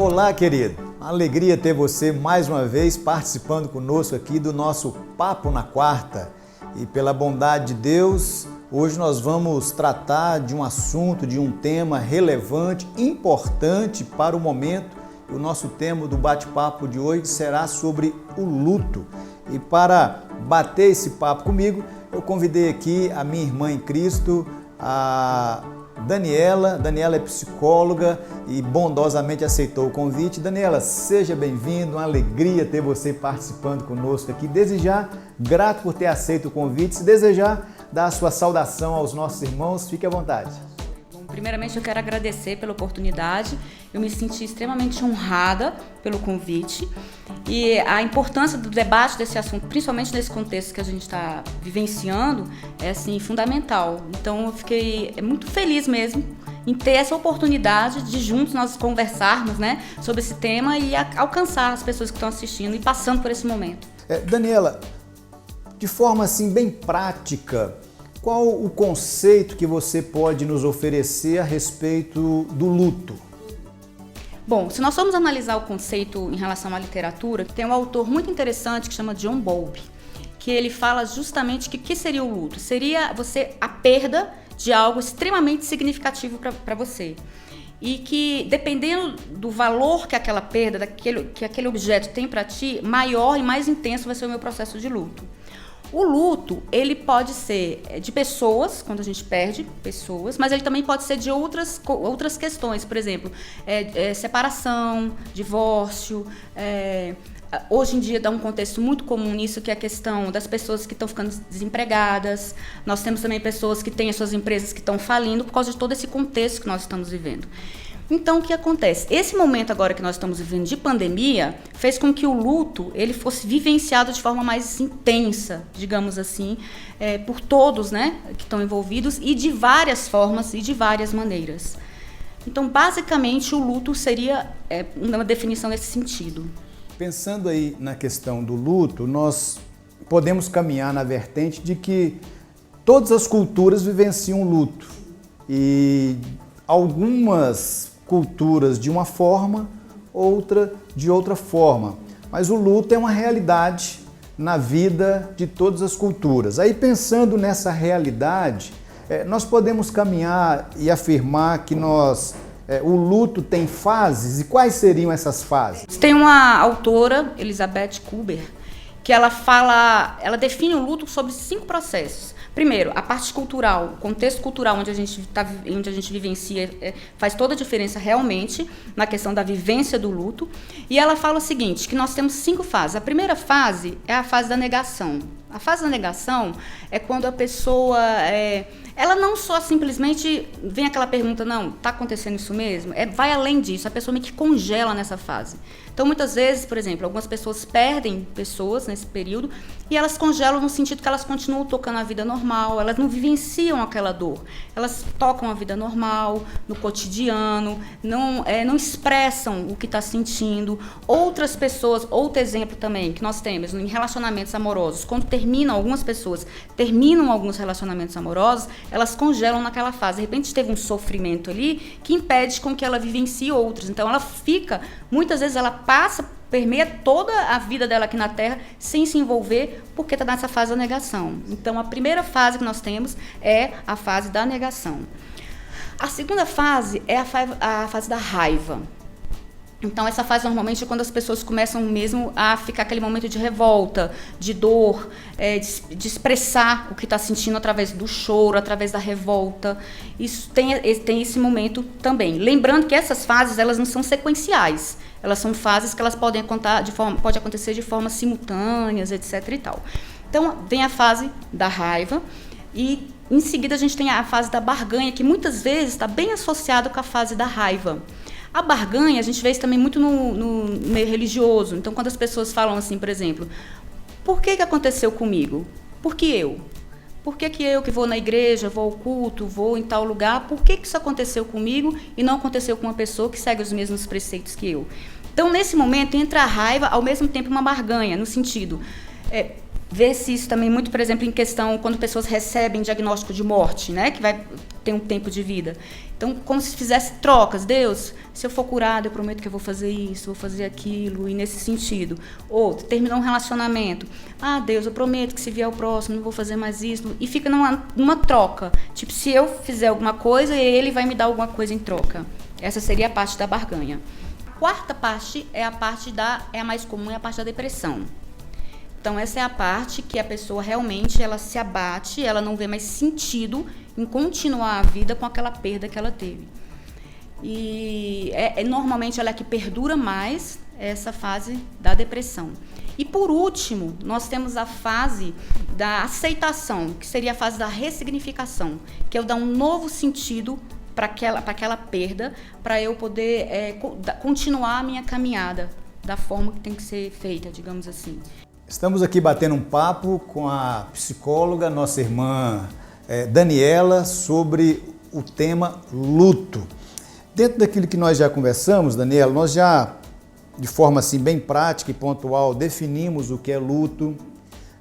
Olá, querido. Uma alegria ter você mais uma vez participando conosco aqui do nosso Papo na Quarta. E pela bondade de Deus, hoje nós vamos tratar de um assunto, de um tema relevante, importante para o momento. O nosso tema do bate-papo de hoje será sobre o luto. E para bater esse papo comigo, eu convidei aqui a minha irmã em Cristo, a Daniela. Daniela é psicóloga e bondosamente aceitou o convite. Daniela, seja bem-vinda, uma alegria ter você participando conosco aqui. Desde já, grato por ter aceito o convite. Se desejar dar a sua saudação aos nossos irmãos, fique à vontade. Primeiramente, eu quero agradecer pela oportunidade. Eu me senti extremamente honrada pelo convite e a importância do debate desse assunto, principalmente nesse contexto que a gente está vivenciando, é assim, fundamental. Então, eu fiquei muito feliz mesmo em ter essa oportunidade de juntos nós conversarmos, né, sobre esse tema e alcançar as pessoas que estão assistindo e passando por esse momento. Daniela, de forma assim bem prática, qual o conceito que você pode nos oferecer a respeito do luto? Bom, se nós formos analisar o conceito em relação à literatura, tem um autor muito interessante que chama John Bowlby, que ele fala justamente que o que seria o luto? Seria a perda de algo extremamente significativo para você. E que, dependendo do valor que aquela perda, que aquele objeto tem para ti, maior e mais intenso vai ser o meu processo de luto. O luto, ele pode ser de pessoas, quando a gente perde pessoas, mas ele também pode ser de outras questões, por exemplo, separação, divórcio. Hoje em dia dá um contexto muito comum nisso, que é a questão das pessoas que estão ficando desempregadas. Nós temos também pessoas que têm as suas empresas que estão falindo por causa de todo esse contexto que nós estamos vivendo. Então, o que acontece? Esse momento agora que nós estamos vivendo de pandemia fez com que o luto ele fosse vivenciado de forma mais intensa, digamos assim, por todos, né, que estão envolvidos e de várias formas e de várias maneiras. Então, basicamente, o luto seria uma definição nesse sentido. Pensando aí na questão do luto, nós podemos caminhar na vertente de que todas as culturas vivenciam luto e algumas culturas de uma forma, outra de outra forma. Mas o luto é uma realidade na vida de todas as culturas. Aí, pensando nessa realidade, nós podemos caminhar e afirmar que o luto tem fases. E quais seriam essas fases? Tem uma autora, Elizabeth Kubler, que ela define o luto sobre 5 processos. Primeiro, a parte cultural, o contexto cultural onde a gente vivencia faz toda a diferença realmente na questão da vivência do luto. E ela fala o seguinte, que nós temos 5 fases. A primeira fase é a fase da negação. A fase da negação é quando a pessoa, ela não só simplesmente vem aquela pergunta, não, está acontecendo isso mesmo? Vai além disso, a pessoa meio que congela nessa fase. Então, muitas vezes, por exemplo, algumas pessoas perdem pessoas nesse período e elas congelam no sentido que elas continuam tocando a vida normal, elas não vivenciam aquela dor. Elas tocam a vida normal, no cotidiano, não expressam o que está sentindo. Outras pessoas, outro exemplo também que nós temos em relacionamentos amorosos, quando algumas pessoas terminam alguns relacionamentos amorosos, elas congelam naquela fase. De repente teve um sofrimento ali que impede com que ela vivencie outros. Então ela fica, muitas vezes ela permeia toda a vida dela aqui na Terra sem se envolver, porque está nessa fase da negação. Então, a primeira fase que nós temos é a fase da negação. A segunda fase é a fase da raiva. Então, essa fase normalmente é quando as pessoas começam mesmo a ficar aquele momento de revolta, de dor, de expressar o que está sentindo através do choro, através da revolta. Isso tem esse momento também. Lembrando que essas fases elas não são sequenciais. Elas são fases que elas podem pode acontecer de forma simultâneas, etc. e tal. Então, vem a fase da raiva e, em seguida, a gente tem a fase da barganha, que muitas vezes está bem associada com a fase da raiva. A barganha, a gente vê isso também muito no meio religioso. Então, quando as pessoas falam assim, por exemplo, por que aconteceu comigo? Por que eu? Por que eu que vou na igreja, vou ao culto, vou em tal lugar, por que isso aconteceu comigo e não aconteceu com uma pessoa que segue os mesmos preceitos que eu? Então, nesse momento, entra a raiva, ao mesmo tempo uma barganha, no sentido, Vê-se isso também muito, por exemplo, em questão quando pessoas recebem diagnóstico de morte, né, que vai ter um tempo de vida. Então, como se fizesse trocas. Deus, se eu for curado, eu prometo que eu vou fazer isso, vou fazer aquilo, e nesse sentido. Ou terminou um relacionamento. Ah, Deus, eu prometo que se vier o próximo, não vou fazer mais isso. E fica numa troca. Tipo, se eu fizer alguma coisa, ele vai me dar alguma coisa em troca. Essa seria a parte da barganha. A quarta parte é a mais comum, é a parte da depressão. Então, essa é a parte que a pessoa realmente ela se abate, ela não vê mais sentido em continuar a vida com aquela perda que ela teve. E normalmente ela é que perdura mais essa fase da depressão. E por último, nós temos a fase da aceitação, que seria a fase da ressignificação, que é o dar um novo sentido para aquela perda, para eu poder continuar a minha caminhada da forma que tem que ser feita, digamos assim. Estamos aqui batendo um papo com a psicóloga, nossa irmã Daniela, sobre o tema luto. Dentro daquilo que nós já conversamos, Daniela, nós já, de forma assim bem prática e pontual, definimos o que é luto,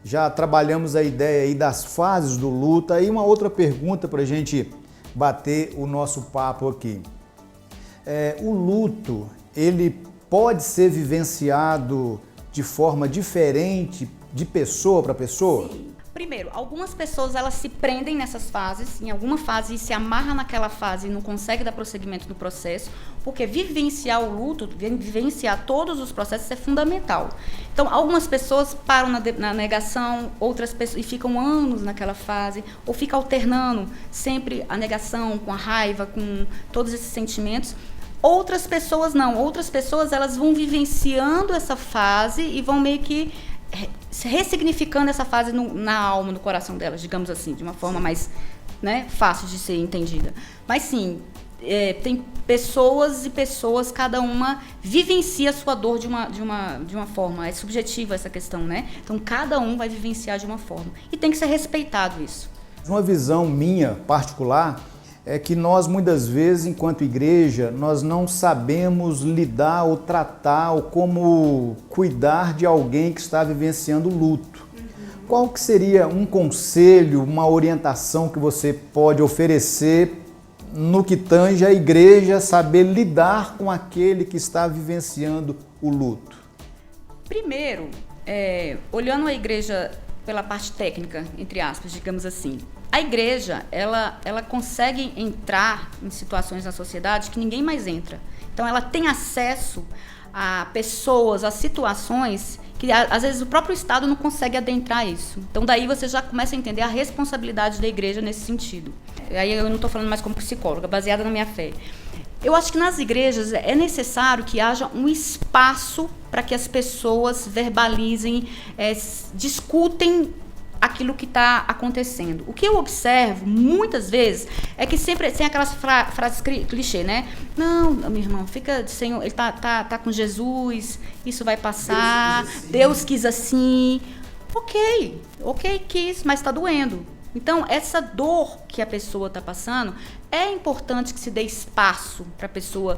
já trabalhamos a ideia aí das fases do luto. Aí uma outra pergunta para a gente bater o nosso papo aqui. O luto, ele pode ser vivenciado de forma diferente de pessoa para pessoa? Sim. Primeiro, algumas pessoas elas se prendem nessas fases, em alguma fase se amarra naquela fase e não consegue dar prosseguimento no processo, porque vivenciar o luto, vivenciar todos os processos é fundamental. Então, algumas pessoas param na negação, outras pessoas e ficam anos naquela fase, ou ficam alternando sempre a negação com a raiva, com todos esses sentimentos. Outras pessoas não, outras pessoas elas vão vivenciando essa fase e vão meio que ressignificando essa fase na alma, no coração delas, digamos assim, de uma forma mais, né, fácil de ser entendida. Mas sim, tem pessoas e pessoas, cada uma vivencia a sua dor de uma forma, é subjetiva essa questão, né? Então cada um vai vivenciar de uma forma e tem que ser respeitado isso. Uma visão minha particular é que nós, muitas vezes, enquanto igreja, nós não sabemos lidar ou tratar ou como cuidar de alguém que está vivenciando luto. Qual que seria um conselho, uma orientação que você pode oferecer no que tange a igreja saber lidar com aquele que está vivenciando o luto? Primeiro, olhando a igreja pela parte técnica, entre aspas, digamos assim, a igreja, ela consegue entrar em situações na sociedade que ninguém mais entra. Então, ela tem acesso a pessoas, a situações que, às vezes, o próprio Estado não consegue adentrar isso. Então, daí você já começa a entender a responsabilidade da igreja nesse sentido. Aí eu não estou falando mais como psicóloga, baseada na minha fé. Eu acho que nas igrejas é necessário que haja um espaço para que as pessoas verbalizem, discutem aquilo que está acontecendo. O que eu observo, muitas vezes, é que sempre tem aquelas frases clichê, né? Não, meu irmão, fica sem, ele tá com Jesus, isso vai passar, Deus quis assim. Ok, quis, mas está doendo. Então, essa dor que a pessoa está passando, é importante que se dê espaço para a pessoa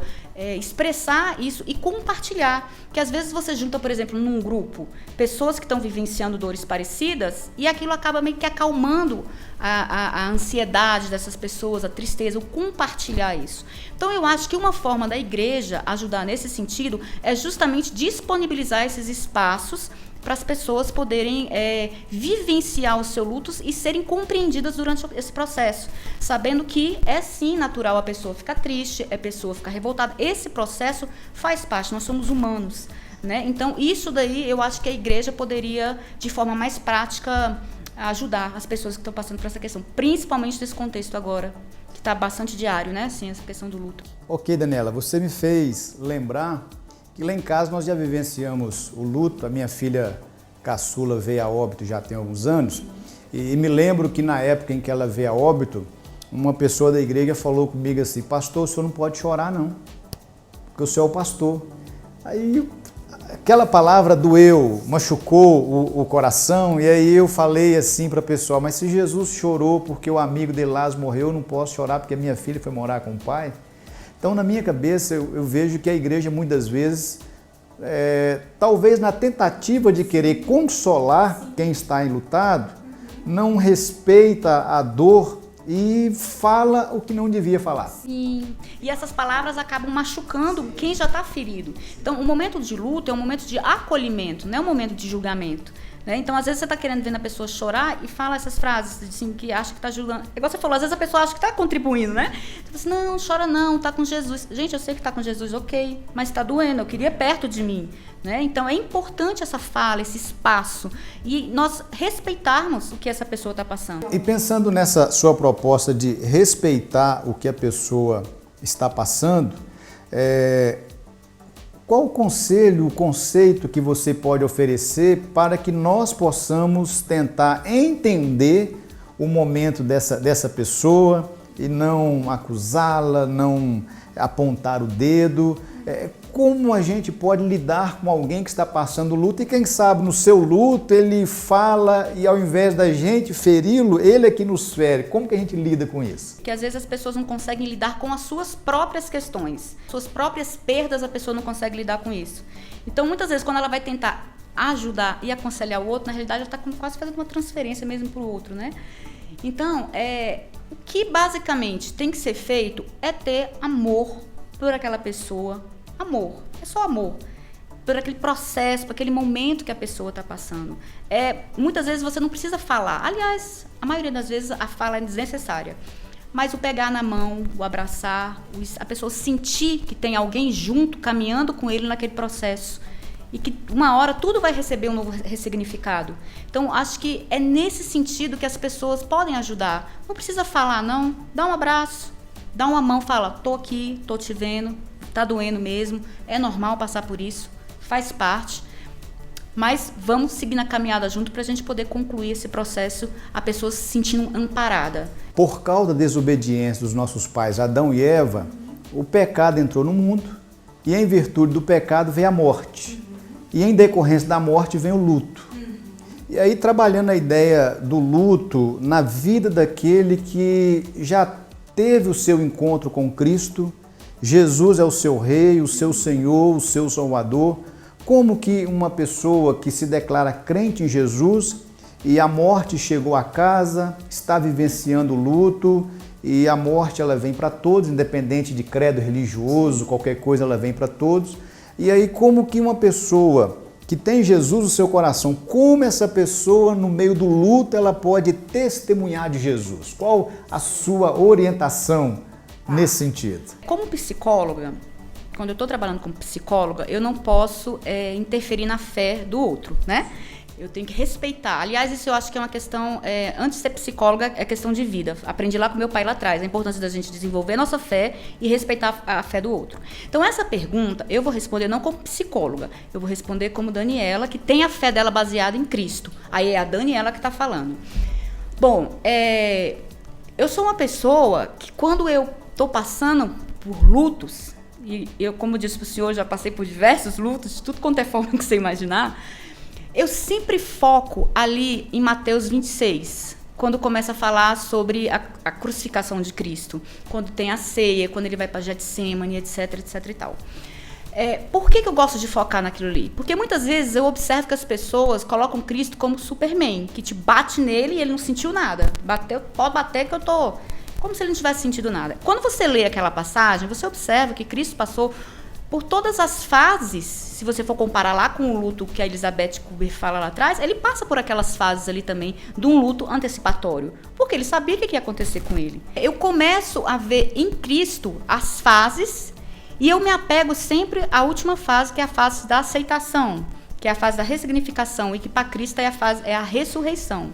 expressar isso e compartilhar. Que às vezes você junta, por exemplo, num grupo, pessoas que estão vivenciando dores parecidas e aquilo acaba meio que acalmando a ansiedade dessas pessoas, a tristeza, o compartilhar isso. Então, eu acho que uma forma da igreja ajudar nesse sentido é justamente disponibilizar esses espaços para as pessoas poderem vivenciar os seus lutos e serem compreendidas durante esse processo, sabendo que é sim natural a pessoa ficar triste, a pessoa ficar revoltada. Esse processo faz parte, nós somos humanos, né? Então, isso daí eu acho que a igreja poderia, de forma mais prática, ajudar as pessoas que estão passando por essa questão, principalmente nesse contexto agora, que está bastante diário, né? Assim, essa questão do luto. Ok, Daniela, você me fez lembrar que lá em casa nós já vivenciamos o luto. A minha filha caçula veio a óbito já tem alguns anos, e me lembro que na época em que ela veio a óbito, uma pessoa da igreja falou comigo assim: pastor, o senhor não pode chorar não, porque o senhor é o pastor. Aí aquela palavra doeu, machucou o coração, e aí eu falei assim para a pessoa: mas se Jesus chorou porque o amigo de Lázaro morreu, eu não posso chorar porque a minha filha foi morar com o pai? Então, na minha cabeça, eu vejo que a igreja, muitas vezes, talvez na tentativa de querer consolar quem está enlutado, não respeita a dor e fala o que não devia falar. Sim, e essas palavras acabam machucando quem já está ferido. Então, o momento de luto é um momento de acolhimento, não é um momento de julgamento. Né? Então, às vezes você está querendo ver a pessoa chorar e fala essas frases, assim, que acha que está julgando. Igual você falou, às vezes a pessoa acha que está contribuindo, né? Você fala assim, não, chora não, está com Jesus. Gente, eu sei que está com Jesus, ok, mas está doendo, eu queria perto de mim. Né? Então, é importante essa fala, esse espaço, e nós respeitarmos o que essa pessoa está passando. E pensando nessa sua proposta de respeitar o que a pessoa está passando, qual o conselho, o conceito que você pode oferecer para que nós possamos tentar entender o momento dessa pessoa e não acusá-la, não apontar o dedo? Como a gente pode lidar com alguém que está passando luto e quem sabe no seu luto ele fala e ao invés da gente feri-lo, ele é que nos fere. Como que a gente lida com isso? Porque às vezes as pessoas não conseguem lidar com as suas próprias questões, suas próprias perdas, a pessoa não consegue lidar com isso. Então muitas vezes quando ela vai tentar ajudar e aconselhar o outro, na realidade ela está quase fazendo uma transferência mesmo para o outro, né? Então, o que basicamente tem que ser feito é ter amor por aquela pessoa. Amor, é só amor por aquele processo, por aquele momento que a pessoa está passando. Muitas vezes você não precisa falar, aliás, a maioria das vezes a fala é desnecessária, mas o pegar na mão, o abraçar, a pessoa sentir que tem alguém junto, caminhando com ele naquele processo e que uma hora tudo vai receber um novo ressignificado. Então, acho que é nesse sentido que as pessoas podem ajudar. Não precisa falar, não, dá um abraço, dá uma mão, fala, tô aqui, tô te vendo, tá doendo mesmo, é normal passar por isso, faz parte, mas vamos seguir na caminhada junto para a gente poder concluir esse processo, a pessoa se sentindo amparada. Por causa da desobediência dos nossos pais Adão e Eva, o pecado entrou no mundo e em virtude do pecado veio a morte. E em decorrência da morte vem o luto. E aí trabalhando a ideia do luto na vida daquele que já teve o seu encontro com Cristo, Jesus é o seu Rei, o seu Senhor, o seu Salvador. Como que uma pessoa que se declara crente em Jesus e a morte chegou à casa, está vivenciando o luto e a morte ela vem para todos, independente de credo religioso, qualquer coisa ela vem para todos. E aí como que uma pessoa que tem Jesus no seu coração, como essa pessoa no meio do luto ela pode testemunhar de Jesus? Qual a sua orientação nesse sentido? Como psicóloga, quando eu estou trabalhando como psicóloga, eu não posso interferir na fé do outro, né? Eu tenho que respeitar. Aliás, isso eu acho que é uma questão, antes de ser psicóloga, é questão de vida. Aprendi lá com meu pai lá atrás, a importância da gente desenvolver a nossa fé e respeitar a fé do outro. Então, essa pergunta, eu vou responder não como psicóloga, eu vou responder como Daniela, que tem a fé dela baseada em Cristo. Aí é a Daniela que está falando. Bom, eu sou uma pessoa que quando eu estou passando por lutos, e eu, como disse para o senhor, já passei por diversos lutos, de tudo quanto é forma que você imaginar, eu sempre foco ali em Mateus 26, quando começa a falar sobre a crucificação de Cristo, quando tem a ceia, quando ele vai para Getsemane, etc, etc e tal. Por que eu gosto de focar naquilo ali? Porque muitas vezes eu observo que as pessoas colocam Cristo como Superman, que te bate nele e ele não sentiu nada. Bateu, pode bater que eu tô... Como se ele não tivesse sentido nada. Quando você lê aquela passagem, você observa que Cristo passou por todas as fases. Se você for comparar lá com o luto que a Elizabeth Kubler fala lá atrás, ele passa por aquelas fases ali também de um luto antecipatório, porque ele sabia o que ia acontecer com ele. Eu começo a ver em Cristo as fases e eu me apego sempre à última fase, que é a fase da aceitação, que é a fase da ressignificação e que para Cristo é a ressurreição.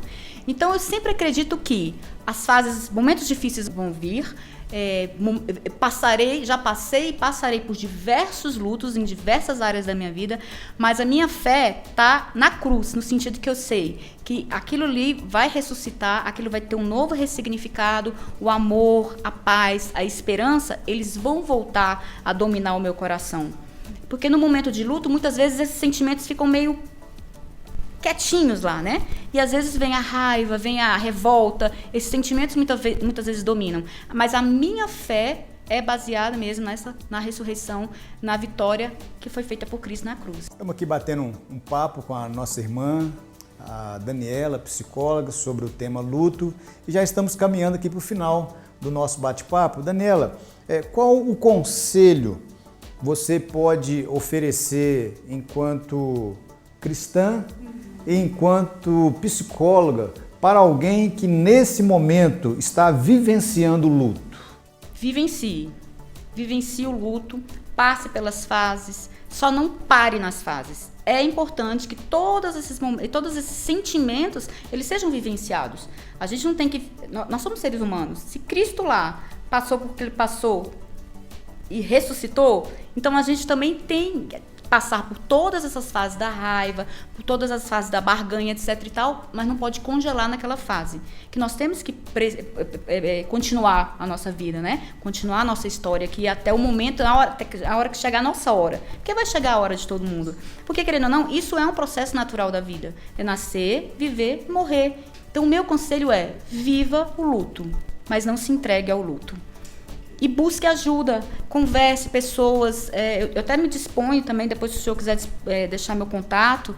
Então eu sempre acredito que as fases, momentos difíceis vão vir, já passei e passarei por diversos lutos em diversas áreas da minha vida, mas a minha fé está na cruz, no sentido que eu sei que aquilo ali vai ressuscitar, aquilo vai ter um novo ressignificado, o amor, a paz, a esperança, eles vão voltar a dominar o meu coração. Porque no momento de luto, muitas vezes esses sentimentos ficam meio quietinhos lá, né? E às vezes vem a raiva, vem a revolta, esses sentimentos muitas vezes dominam. Mas a minha fé, é baseada mesmo na ressurreição, na vitória que foi feita por Cristo na cruz. Estamos aqui batendo um papo com a nossa irmã, a Daniela, psicóloga, sobre o tema luto, e já estamos caminhando aqui para o final do nosso bate-papo. Daniela, qual o conselho você pode oferecer enquanto cristã e enquanto psicóloga para alguém que nesse momento está vivenciando o luto? Vivencie o luto, passe pelas fases, só não pare nas fases. É importante que todos esses sentimentos, eles sejam vivenciados. A gente não tem que... Nós somos seres humanos. Se Cristo lá passou por que ele passou e ressuscitou, então a gente também tem que passar por todas essas fases da raiva, por todas as fases da barganha, etc e tal, mas não pode congelar naquela fase. Que nós temos que continuar a nossa vida, né? Continuar a nossa história aqui até o momento, a hora que chegar a nossa hora. Porque vai chegar a hora de todo mundo. Porque, querendo ou não, isso é um processo natural da vida. É nascer, viver, morrer. Então, o meu conselho é, viva o luto, mas não se entregue ao luto. E busque ajuda, converse pessoas, eu até me disponho também, depois se o senhor quiser deixar meu contato,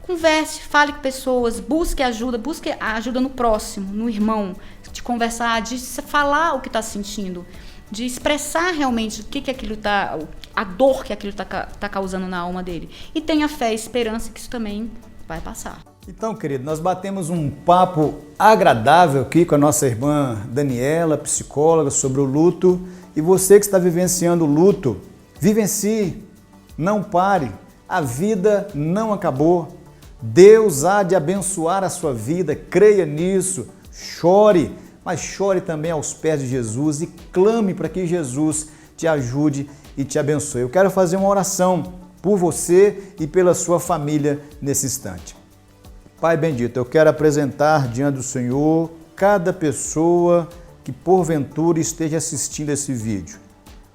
converse, fale com pessoas, busque a ajuda no próximo, no irmão, de conversar, de falar o que está sentindo, de expressar realmente o que aquilo tá, a dor que aquilo está causando na alma dele. E tenha fé e esperança que isso também vai passar. Então, querido, nós batemos um papo agradável aqui com a nossa irmã Daniela, psicóloga, sobre o luto. E você que está vivenciando o luto, vivencie, não pare, a vida não acabou. Deus há de abençoar a sua vida, creia nisso, chore, mas chore também aos pés de Jesus e clame para que Jesus te ajude e te abençoe. Eu quero fazer uma oração por você e pela sua família nesse instante. Pai bendito, eu quero apresentar diante do Senhor cada pessoa que porventura esteja assistindo esse vídeo.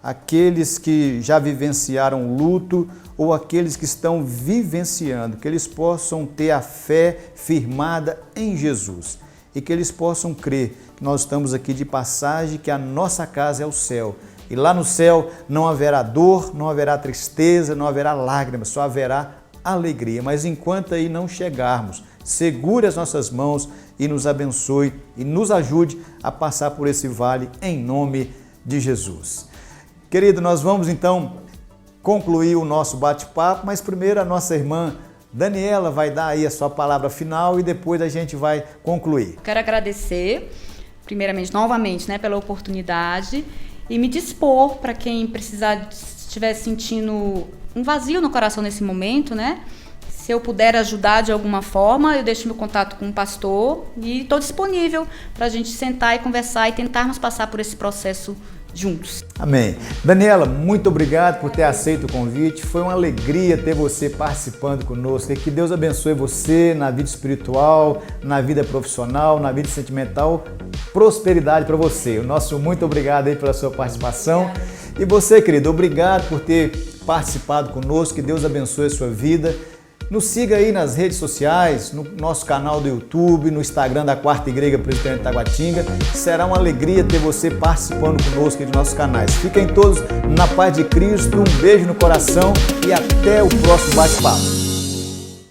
Aqueles que já vivenciaram o luto ou aqueles que estão vivenciando, que eles possam ter a fé firmada em Jesus e que eles possam crer que nós estamos aqui de passagem, que a nossa casa é o céu. E lá no céu não haverá dor, não haverá tristeza, não haverá lágrimas, só haverá alegria. Mas enquanto aí não chegarmos, segure as nossas mãos e nos abençoe e nos ajude a passar por esse vale em nome de Jesus. Querido, nós vamos então concluir o nosso bate-papo, mas primeiro a nossa irmã Daniela vai dar aí a sua palavra final e depois a gente vai concluir. Quero agradecer, primeiramente, novamente, né, pela oportunidade e me dispor para quem precisar, estiver sentindo um vazio no coração nesse momento, né? Se eu puder ajudar de alguma forma, eu deixo meu contato com o pastor e estou disponível para a gente sentar e conversar e tentarmos passar por esse processo juntos. Amém. Daniela, muito obrigado por ter aceito o convite. Foi uma alegria ter você participando conosco. E que Deus abençoe você na vida espiritual, na vida profissional, na vida sentimental. Prosperidade para você. O nosso muito obrigado aí pela sua participação. E você, querido, obrigado por ter participado conosco. Que Deus abençoe a sua vida. Nos siga aí nas redes sociais, no nosso canal do YouTube, no Instagram da Quarta Igreja Presbiteriana de Taguatinga. Será uma alegria ter você participando conosco de nossos canais. Fiquem todos na paz de Cristo, um beijo no coração e até o próximo bate-papo.